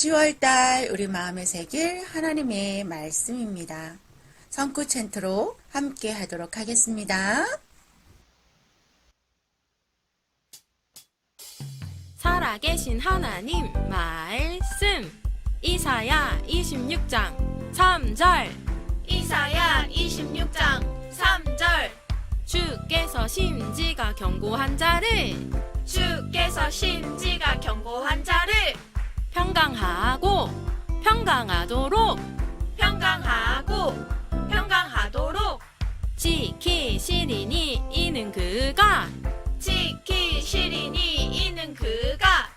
10월달 우리 마음에 새길 하나님의 말씀입니다. 성구 챈트로 함께 하도록 하겠습니다. 살아계신 하나님 말씀 이사야 26장 3절 이사야 26장 3절 주께서 심지가 견고한 자를 주께서 심지가 견고한 자를 평강하고 평강하도록 평강하도록 지키시리니 이는 그가 지키시리니 이는 그가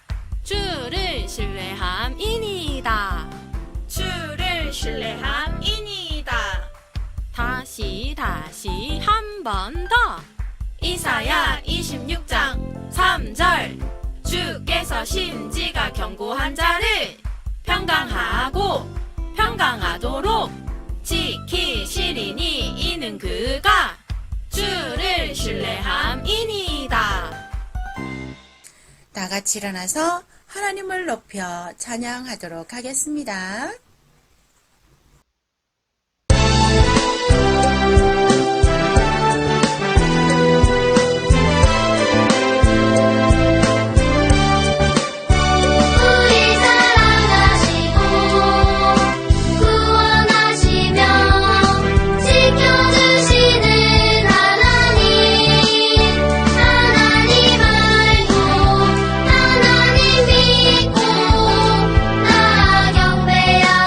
주를 신뢰함이니이다. 주를 신뢰함이니이다. 다시 한 번 더 이사야 26장 3절 주께서 심지가 견고한 자를 평강하고 평강하도록 지키시리니 이는 그가 주를 신뢰함이니이다. 다 같이 일어나서 하나님을 높여 찬양하도록 하겠습니다. 하나님 믿고 나 경배하리.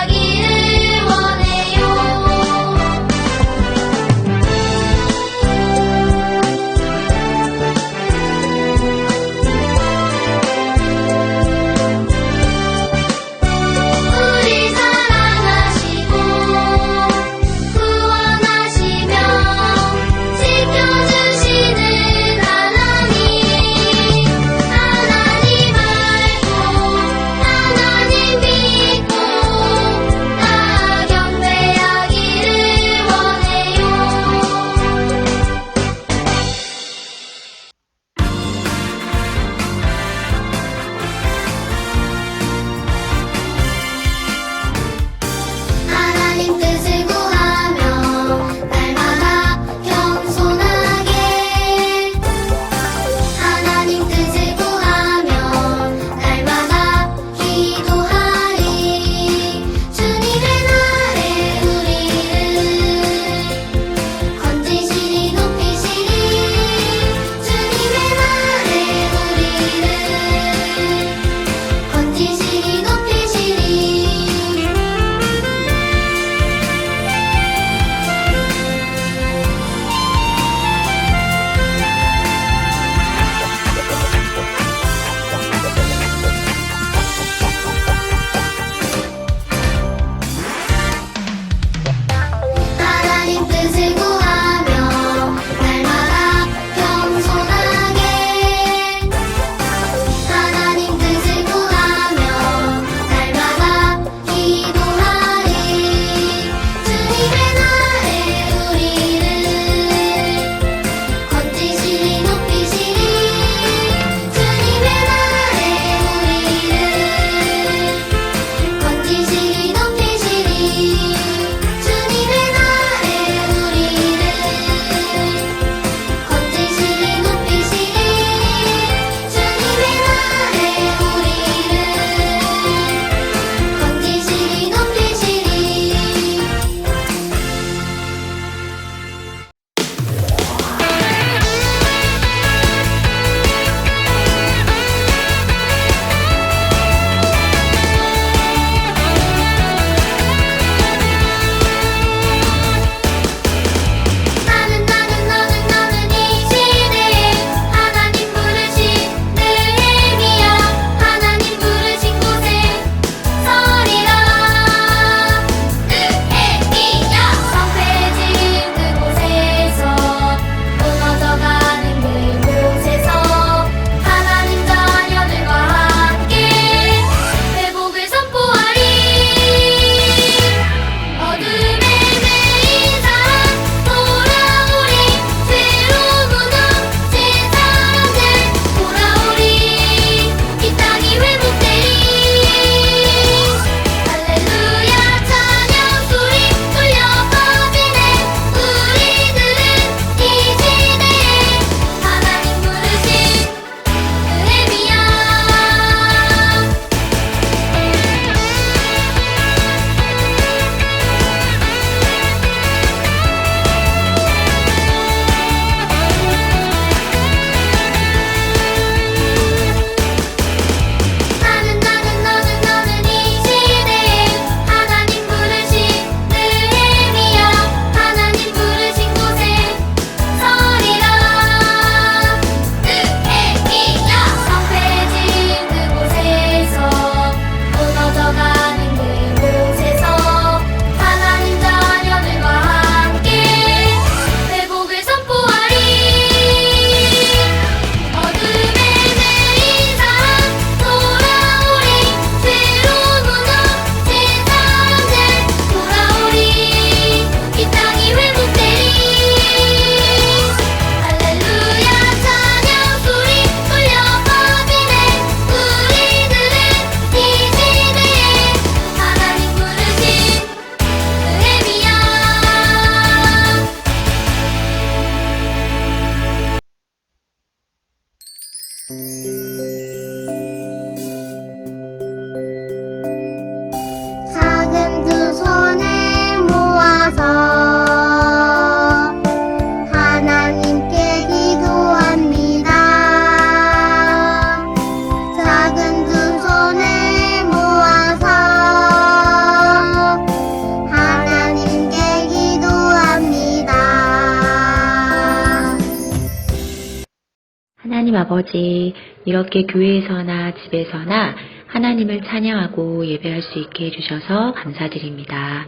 아버지, 이렇게 교회에서나 집에서나 하나님을 찬양하고 예배할 수 있게 해주셔서 감사드립니다.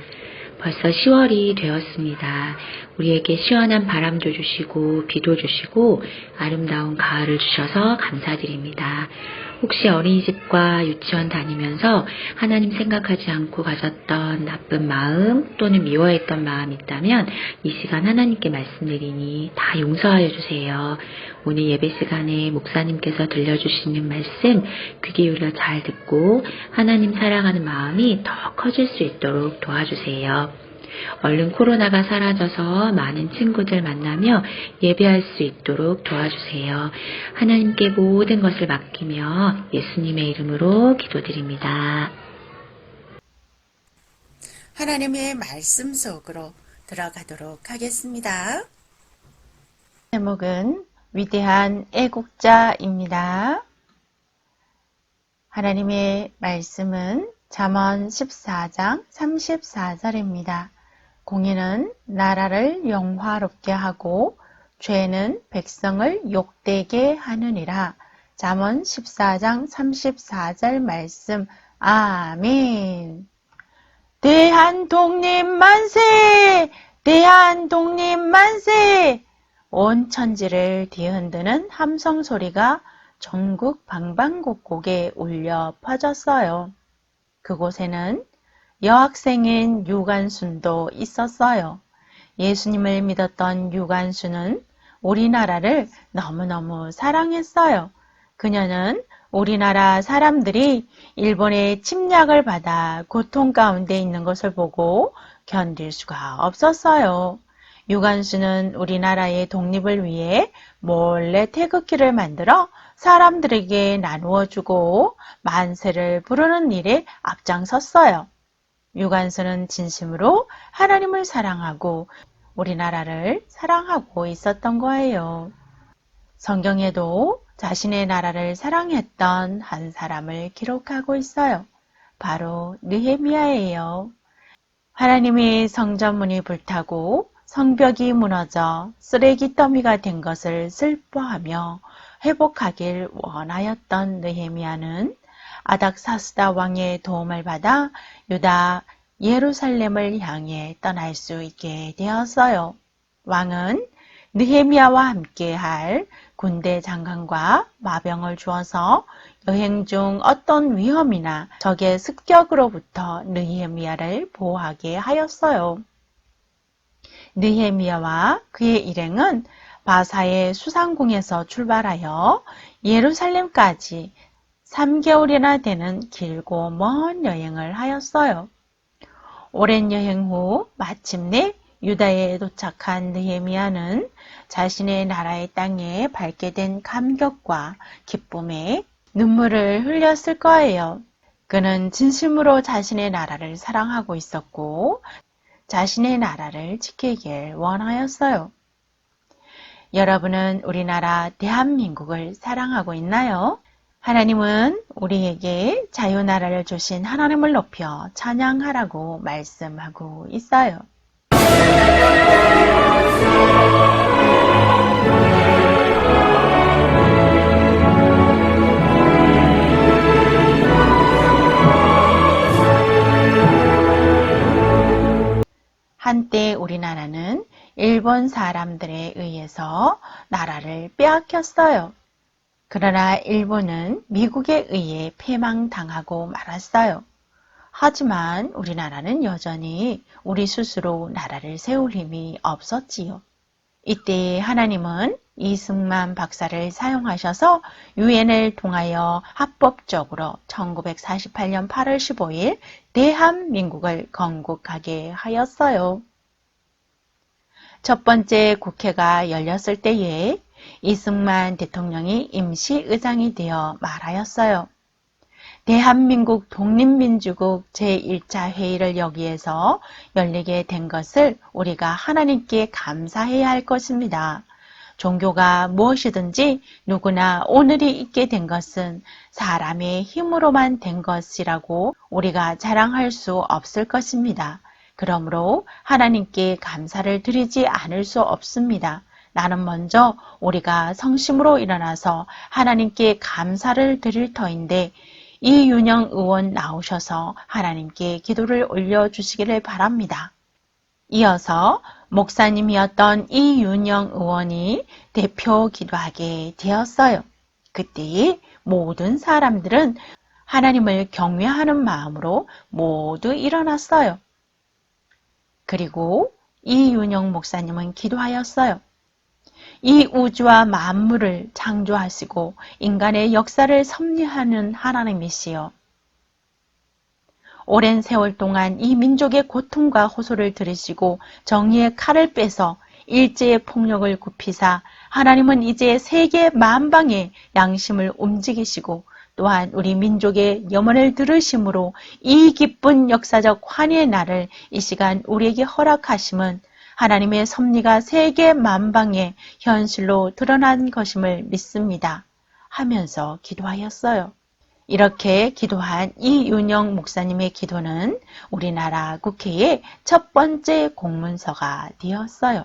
벌써 10월이 되었습니다. 우리에게 시원한 바람도 주시고 비도 주시고 아름다운 가을을 주셔서 감사드립니다. 혹시 어린이집과 유치원 다니면서 하나님 생각하지 않고 가졌던 나쁜 마음 또는 미워했던 마음 있다면 이 시간 하나님께 말씀드리니 다 용서하여 주세요. 오늘 예배 시간에 목사님께서 들려주시는 말씀 귀 기울여 잘 듣고 하나님 사랑하는 마음이 더 커질 수 있도록 도와주세요. 얼른 코로나가 사라져서 많은 친구들 만나며 예배할 수 있도록 도와주세요. 하나님께 모든 것을 맡기며 예수님의 이름으로 기도드립니다. 하나님의 말씀 속으로 들어가도록 하겠습니다. 제목은 위대한 애국자입니다. 하나님의 말씀은 잠언 14장 34절입니다. 공의는 나라를 영화롭게 하고 죄는 백성을 욕되게 하느니라. 잠언 14장 34절 말씀. 아멘. 대한독립 만세! 대한독립 만세! 온 천지를 뒤흔드는 함성 소리가 전국 방방곡곡에 울려 퍼졌어요. 그곳에는 여학생인 유관순도 있었어요. 예수님을 믿었던 유관순은 우리나라를 너무너무 사랑했어요. 그녀는 우리나라 사람들이 일본의 침략을 받아 고통 가운데 있는 것을 보고 견딜 수가 없었어요. 유관순은 우리나라의 독립을 위해 몰래 태극기를 만들어 사람들에게 나누어 주고 만세를 부르는 일에 앞장섰어요. 유관순은 진심으로 하나님을 사랑하고 우리나라를 사랑하고 있었던 거예요. 성경에도 자신의 나라를 사랑했던 한 사람을 기록하고 있어요. 바로 느헤미야예요. 하나님의 성전문이 불타고 성벽이 무너져 쓰레기 더미가 된 것을 슬퍼하며 회복하길 원하였던 느헤미야는 아닥사스다 왕의 도움을 받아 유다 예루살렘을 향해 떠날 수 있게 되었어요. 왕은 느헤미야와 함께 할 군대 장관과 마병을 주어서 여행 중 어떤 위험이나 적의 습격으로부터 느헤미야를 보호하게 하였어요. 느헤미야와 그의 일행은 바사의 수상궁에서 출발하여 예루살렘까지 3개월이나 되는 길고 먼 여행을 하였어요. 오랜 여행 후 마침내 유다에 도착한 느헤미야는 자신의 나라의 땅에 밟게 된 감격과 기쁨에 눈물을 흘렸을 거예요. 그는 진심으로 자신의 나라를 사랑하고 있었고 자신의 나라를 지키길 원하였어요. 여러분은 우리나라 대한민국을 사랑하고 있나요? 하나님은 우리에게 자유나라를 주신 하나님을 높여 찬양하라고 말씀하고 있어요. 한때 우리나라는 일본 사람들에 의해서 나라를 빼앗겼어요. 그러나 일본은 미국에 의해 패망당하고 말았어요. 하지만 우리나라는 여전히 우리 스스로 나라를 세울 힘이 없었지요. 이때 하나님은 이승만 박사를 사용하셔서 유엔을 통하여 합법적으로 1948년 8월 15일 대한민국을 건국하게 하였어요. 첫 번째 국회가 열렸을 때에 이승만 대통령이 임시의장이 되어 말하였어요. 대한민국 독립민주국 제1차 회의를 여기에서 열리게 된 것을 우리가 하나님께 감사해야 할 것입니다. 종교가 무엇이든지 누구나 오늘이 있게 된 것은 사람의 힘으로만 된 것이라고 우리가 자랑할 수 없을 것입니다. 그러므로 하나님께 감사를 드리지 않을 수 없습니다. 나는 먼저 우리가 성심으로 일어나서 하나님께 감사를 드릴 터인데 이윤영 의원 나오셔서 하나님께 기도를 올려주시기를 바랍니다. 이어서 목사님이었던 이윤영 의원이 대표 기도하게 되었어요. 그때 모든 사람들은 하나님을 경외하는 마음으로 모두 일어났어요. 그리고 이윤영 목사님은 기도하였어요. 이 우주와 만물을 창조하시고 인간의 역사를 섭리하는 하나님이시여. 오랜 세월 동안 이 민족의 고통과 호소를 들으시고 정의의 칼을 빼서 일제의 폭력을 굽히사 하나님은 이제 세계 만방의 양심을 움직이시고 또한 우리 민족의 염원을 들으심으로 이 기쁜 역사적 환희의 날을 이 시간 우리에게 허락하심은 하나님의 섭리가 세계 만방의 현실로 드러난 것임을 믿습니다. 하면서 기도하였어요. 이렇게 기도한 이윤영 목사님의 기도는 우리나라 국회의 첫 번째 공문서가 되었어요.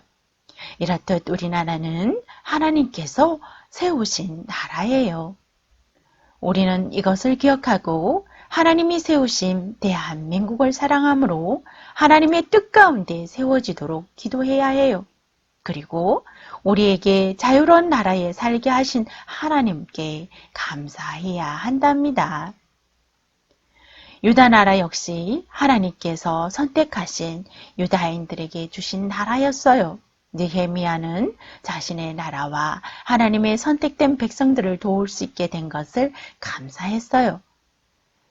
이렇듯 우리나라는 하나님께서 세우신 나라예요. 우리는 이것을 기억하고 하나님이 세우신 대한민국을 사랑함으로 하나님의 뜻 가운데 세워지도록 기도해야 해요. 그리고 우리에게 자유로운 나라에 살게 하신 하나님께 감사해야 한답니다. 유다 나라 역시 하나님께서 선택하신 유다인들에게 주신 나라였어요. 느헤미야는 자신의 나라와 하나님의 선택된 백성들을 도울 수 있게 된 것을 감사했어요.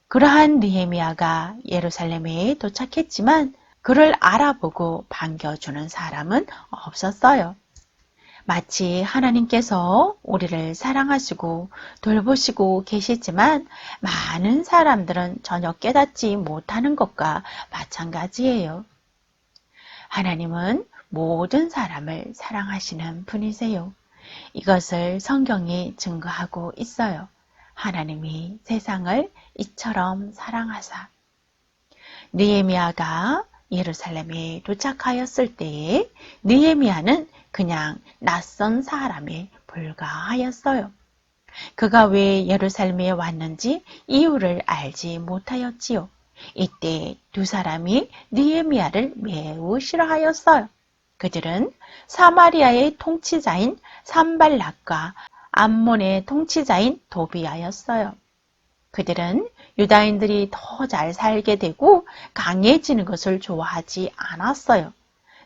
그러한 느헤미야가 예루살렘에 도착했지만 그를 알아보고 반겨주는 사람은 없었어요. 마치 하나님께서 우리를 사랑하시고 돌보시고 계시지만 많은 사람들은 전혀 깨닫지 못하는 것과 마찬가지예요. 하나님은 모든 사람을 사랑하시는 분이세요. 이것을 성경이 증거하고 있어요. 하나님이 세상을 이처럼 사랑하사. 느헤미야가 예루살렘에 도착하였을 때에 느헤미야는 그냥 낯선 사람에 불과하였어요. 그가 왜 예루살렘에 왔는지 이유를 알지 못하였지요. 이때 두 사람이 느헤미야를 매우 싫어하였어요. 그들은 사마리아의 통치자인 산발락과 암몬의 통치자인 도비아였어요. 그들은 유다인들이 더 잘 살게 되고 강해지는 것을 좋아하지 않았어요.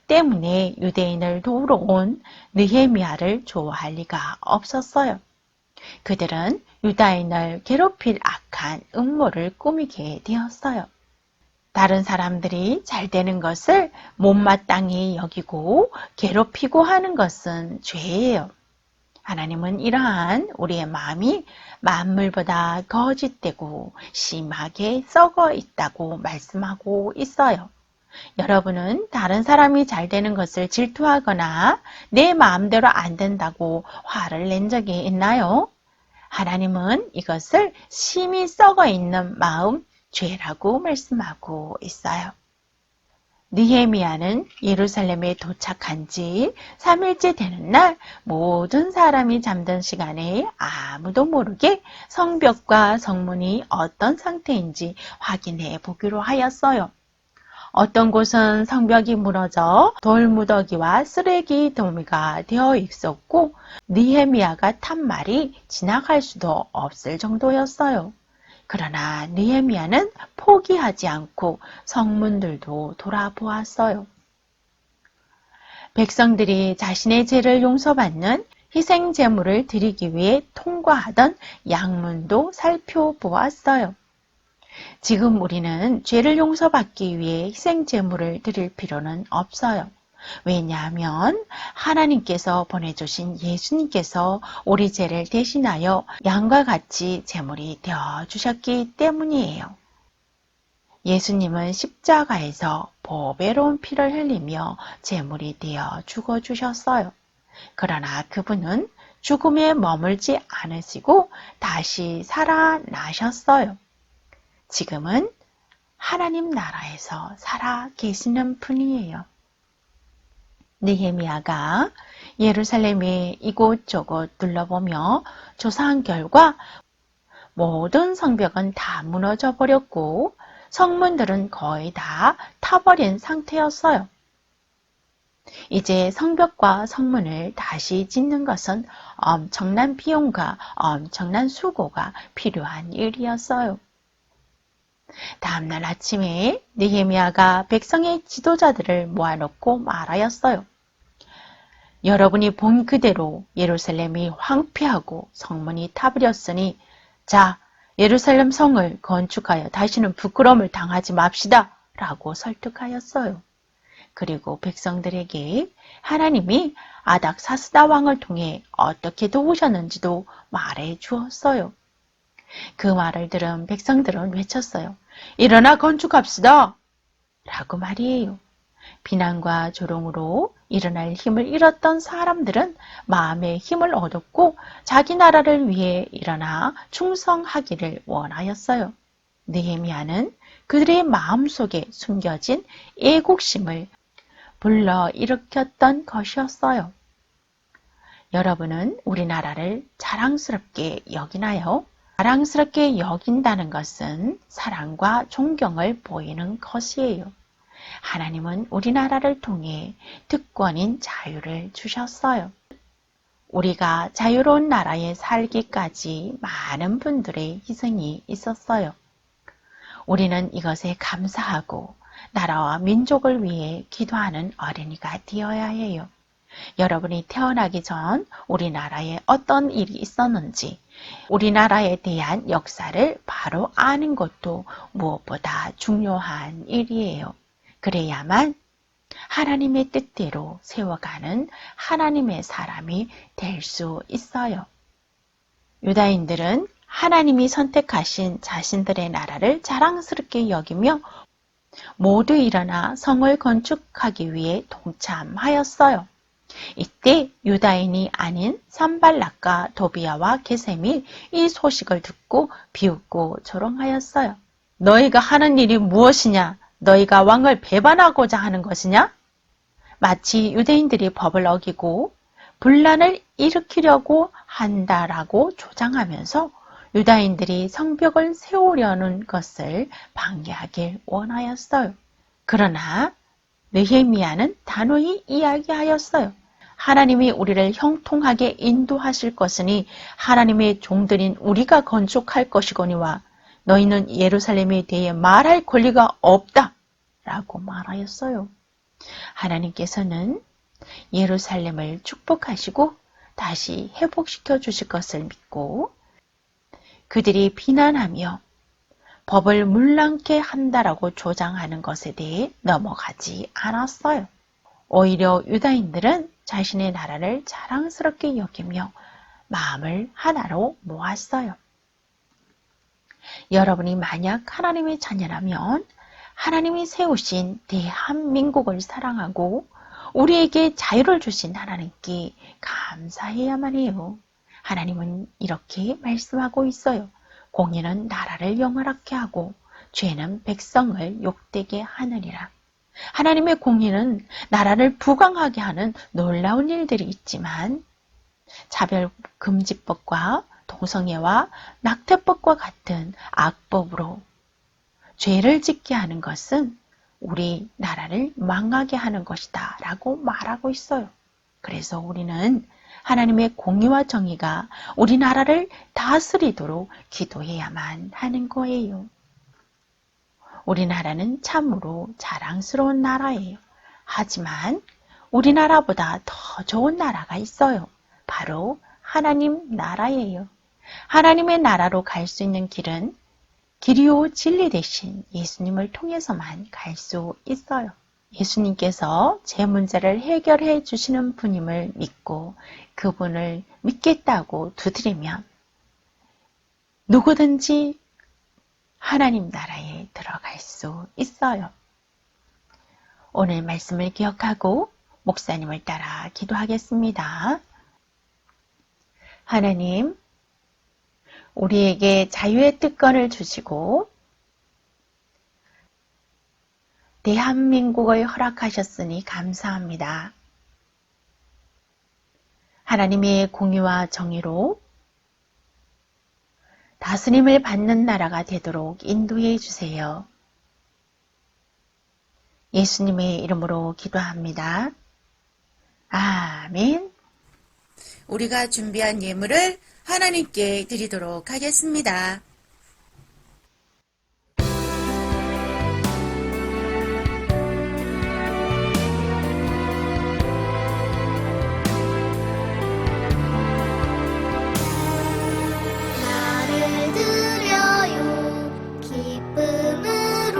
때문에 유대인을 도우러 온 느헤미야를 좋아할 리가 없었어요. 그들은 유다인을 괴롭힐 악한 음모를 꾸미게 되었어요. 다른 사람들이 잘 되는 것을 못마땅히 여기고 괴롭히고 하는 것은 죄예요. 하나님은 이러한 우리의 마음이 만물보다 거짓되고 심하게 썩어 있다고 말씀하고 있어요. 여러분은 다른 사람이 잘 되는 것을 질투하거나 내 마음대로 안 된다고 화를 낸 적이 있나요? 하나님은 이것을 심히 썩어 있는 마음, 죄라고 말씀하고 있어요. 느헤미야는 예루살렘에 도착한 지 3일째 되는 날 모든 사람이 잠든 시간에 아무도 모르게 성벽과 성문이 어떤 상태인지 확인해 보기로 하였어요. 어떤 곳은 성벽이 무너져 돌무더기와 쓰레기 더미가 되어 있었고 느헤미야가 탄 말이 지나갈 수도 없을 정도였어요. 그러나 느헤미야는 포기하지 않고 성문들도 돌아보았어요. 백성들이 자신의 죄를 용서받는 희생 제물을 드리기 위해 통과하던 양문도 살펴보았어요. 지금 우리는 죄를 용서받기 위해 희생 제물을 드릴 필요는 없어요. 왜냐하면 하나님께서 보내주신 예수님께서 우리 죄를 대신하여 양과 같이 제물이 되어주셨기 때문이에요. 예수님은 십자가에서 보배로운 피를 흘리며 제물이 되어 죽어주셨어요. 그러나 그분은 죽음에 머물지 않으시고 다시 살아나셨어요. 지금은 하나님 나라에서 살아 계시는 분이에요. 느헤미야가 예루살렘에 이곳저곳 둘러보며 조사한 결과 모든 성벽은 다 무너져 버렸고 성문들은 거의 다 타버린 상태였어요. 이제 성벽과 성문을 다시 짓는 것은 엄청난 비용과 엄청난 수고가 필요한 일이었어요. 다음날 아침에 느헤미야가 백성의 지도자들을 모아놓고 말하였어요. 여러분이 본 그대로 예루살렘이 황폐하고 성문이 타버렸으니 자, 예루살렘 성을 건축하여 다시는 부끄러움을 당하지 맙시다 라고 설득하였어요. 그리고 백성들에게 하나님이 아닥사스다 왕을 통해 어떻게 도우셨는지도 말해 주었어요. 그 말을 들은 백성들은 외쳤어요. 일어나 건축합시다! 라고 말이에요. 비난과 조롱으로 일어날 힘을 잃었던 사람들은 마음의 힘을 얻었고 자기 나라를 위해 일어나 충성하기를 원하였어요. 느헤미야는 그들의 마음속에 숨겨진 애국심을 불러일으켰던 것이었어요. 여러분은 우리나라를 자랑스럽게 여기나요? 자랑스럽게 여긴다는 것은 사랑과 존경을 보이는 것이에요. 하나님은 우리나라를 통해 특권인 자유를 주셨어요. 우리가 자유로운 나라에 살기까지 많은 분들의 희생이 있었어요. 우리는 이것에 감사하고 나라와 민족을 위해 기도하는 어린이가 되어야 해요. 여러분이 태어나기 전 우리나라에 어떤 일이 있었는지 우리나라에 대한 역사를 바로 아는 것도 무엇보다 중요한 일이에요. 그래야만 하나님의 뜻대로 세워가는 하나님의 사람이 될 수 있어요. 유다인들은 하나님이 선택하신 자신들의 나라를 자랑스럽게 여기며 모두 일어나 성을 건축하기 위해 동참하였어요. 이때 유다인이 아닌 산발락과 도비아와 게셈이 이 소식을 듣고 비웃고 조롱하였어요. 너희가 하는 일이 무엇이냐? 너희가 왕을 배반하고자 하는 것이냐? 마치 유대인들이 법을 어기고 분란을 일으키려고 한다라고 조장하면서 유다인들이 성벽을 세우려는 것을 방해하길 원하였어요. 그러나 느헤미야는 단호히 이야기하였어요. 하나님이 우리를 형통하게 인도하실 것이니 하나님의 종들인 우리가 건축할 것이거니와 너희는 예루살렘에 대해 말할 권리가 없다 라고 말하였어요. 하나님께서는 예루살렘을 축복하시고 다시 회복시켜 주실 것을 믿고 그들이 비난하며 법을 문란케 한다라고 조장하는 것에 대해 넘어가지 않았어요. 오히려 유다인들은 자신의 나라를 자랑스럽게 여기며 마음을 하나로 모았어요. 여러분이 만약 하나님의 자녀라면 하나님이 세우신 대한민국을 사랑하고 우리에게 자유를 주신 하나님께 감사해야만 해요. 하나님은 이렇게 말씀하고 있어요. 공의는 나라를 영원하게 하고 죄는 백성을 욕되게 하느니라. 하나님의 공의는 나라를 부강하게 하는 놀라운 일들이 있지만 차별금지법과 동성애와 낙태법과 같은 악법으로 죄를 짓게 하는 것은 우리 나라를 망하게 하는 것이다 라고 말하고 있어요. 그래서 우리는 하나님의 공의와 정의가 우리나라를 다스리도록 기도해야만 하는 거예요. 우리나라는 참으로 자랑스러운 나라예요. 하지만 우리나라보다 더 좋은 나라가 있어요. 바로 하나님 나라예요. 하나님의 나라로 갈 수 있는 길은 길이요 진리 대신 예수님을 통해서만 갈 수 있어요. 예수님께서 제 문제를 해결해 주시는 분임을 믿고 그분을 믿겠다고 두드리면 누구든지 하나님 나라에 들어갈 수 있어요. 오늘 말씀을 기억하고 목사님을 따라 기도하겠습니다. 하나님, 우리에게 자유의 특권을 주시고 대한민국을 허락하셨으니 감사합니다. 하나님의 공의와 정의로 다스림을 받는 나라가 되도록 인도해 주세요. 예수님의 이름으로 기도합니다. 아멘. 우리가 준비한 예물을 하나님께 드리도록 하겠습니다. 나를 드려요 기쁨으로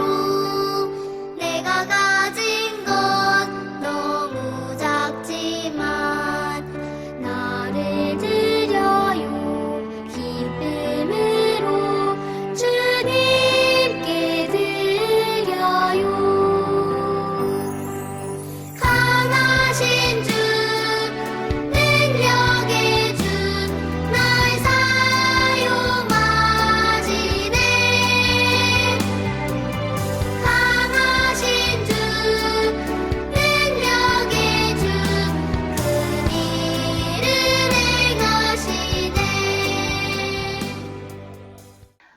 내가 가진 건 너무 작지만 나를 드려요 기쁨으로 주님께 드려요 강하신 주 능력의 주 날 사용하시네 강하신 주 능력의 주 큰 일을 행하시네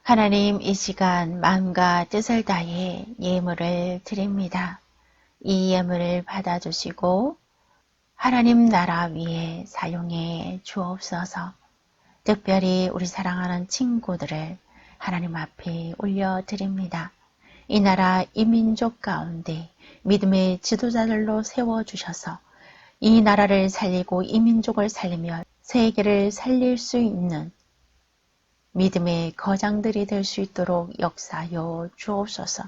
하나님, 이 시간 마음과 뜻을 다해 예물을 드립니다. 이 예물을 받아주시고 하나님 나라 위에 사용해 주옵소서. 특별히 우리 사랑하는 친구들을 하나님 앞에 올려드립니다. 이 나라 이 민족 가운데 믿음의 지도자들로 세워주셔서 이 나라를 살리고 이 민족을 살리며 세계를 살릴 수 있는 믿음의 거장들이 될 수 있도록 역사하여 주옵소서.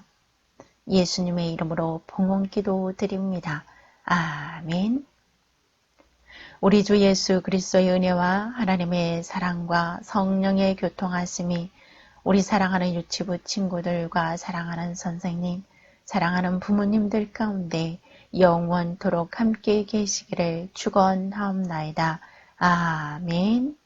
예수님의 이름으로 봉헌기도 드립니다. 아멘. 우리 주 예수 그리스도의 은혜와 하나님의 사랑과 성령의 교통하심이 우리 사랑하는 유치부 친구들과 사랑하는 선생님, 사랑하는 부모님들 가운데 영원토록 함께 계시기를 축원하옵나이다. 아멘.